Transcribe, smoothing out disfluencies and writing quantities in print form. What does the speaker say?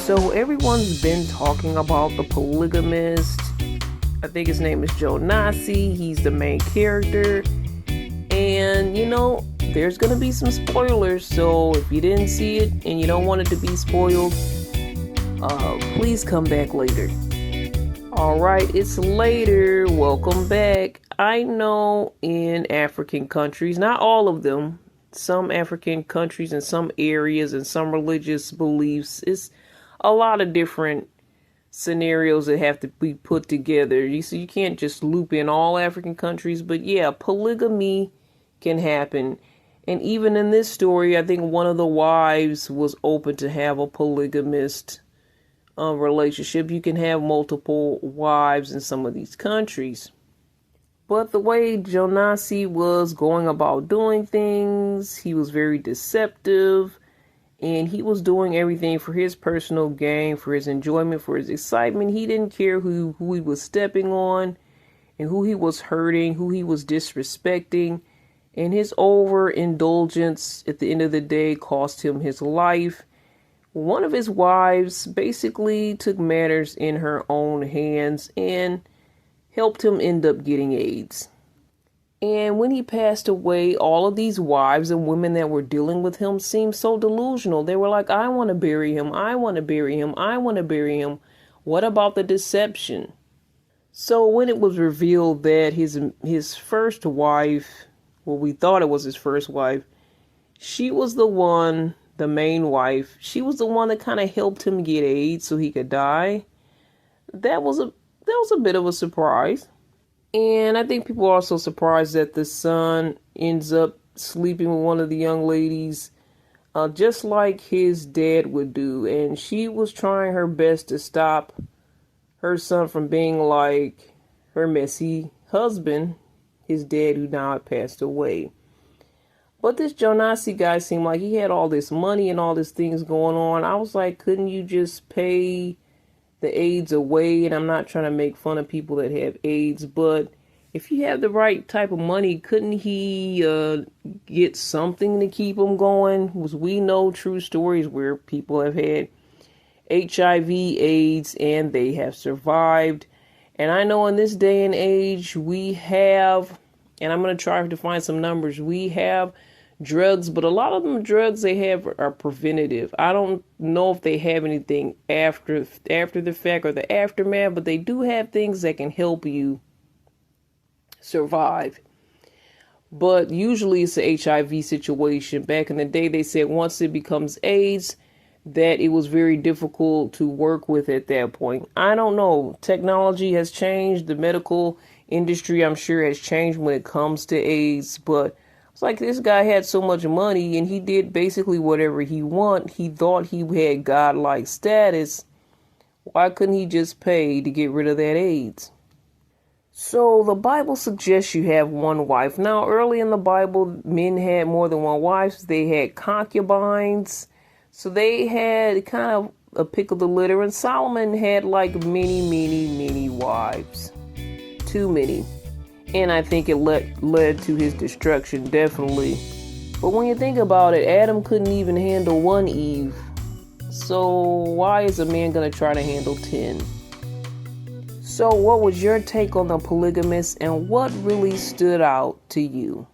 So everyone's been talking about the polygamist. I think his name is Joe Nasi. He's the main character. And there's going to be some spoilers. So if you didn't see it and you don't want it to be spoiled, please come back later. Alright, it's later. Welcome back. I know in African countries, not all of them, some African countries and some areas and some religious beliefs, it's a lot of different scenarios that have to be put together. You can't just loop in all African countries, but yeah, polygamy can happen. And even in this story, I think one of the wives was open to have a polygamist relationship. You can have multiple wives in some of these countries. But the way Jonasi was going about doing things, he was very deceptive, and he was doing everything for his personal gain, for his enjoyment, for his excitement. He didn't care who he was stepping on and who he was hurting, who he was disrespecting. And his overindulgence at the end of the day cost him his life. One of his wives basically took matters in her own hands and helped him end up getting AIDS. And when he passed away, all of these wives and women that were dealing with him seemed so delusional. They were like, I want to bury him. I want to bury him. I want to bury him. What about the deception? So when it was revealed that his first wife, well, we thought it was his first wife, she was the main wife. She was the one that kind of helped him get AIDS so he could die. That was a bit of a surprise. And I think people are also surprised that the son ends up sleeping with one of the young ladies, just like his dad would do. And she was trying her best to stop her son from being like her messy husband, his dad, who now had passed away. But this Jonasi guy seemed like he had all this money and all these things going on. I was like, couldn't you just pay the AIDS away? And I'm not trying to make fun of people that have AIDS, but if you have the right type of money, couldn't he get something to keep him going? Because we know true stories where people have had HIV, AIDS, and they have survived. And I know in this day and age, we have, and I'm going to try to find some numbers, we have drugs, but a lot of them drugs they have are preventative. I don't know if they have anything after the fact or the aftermath, but they do have things that can help you survive. But usually it's an HIV situation. Back in the day, they said once it becomes AIDS, that it was very difficult to work with at that point. I don't know. Technology has changed. The medical industry, I'm sure, has changed when it comes to AIDS, but it's like this guy had so much money and he did basically whatever he wanted. He thought he had godlike status. Why couldn't he just pay to get rid of that AIDS? So the Bible suggests you have one wife. Now, early in the Bible, men had more than one wife. They had concubines. So they had kind of a pick of the litter. And Solomon had like many wives. Too many. And I think it led to his destruction, definitely. But when you think about it, Adam couldn't even handle one Eve. So why is a man going to try to handle 10? So what was your take on the polygamist, and what really stood out to you?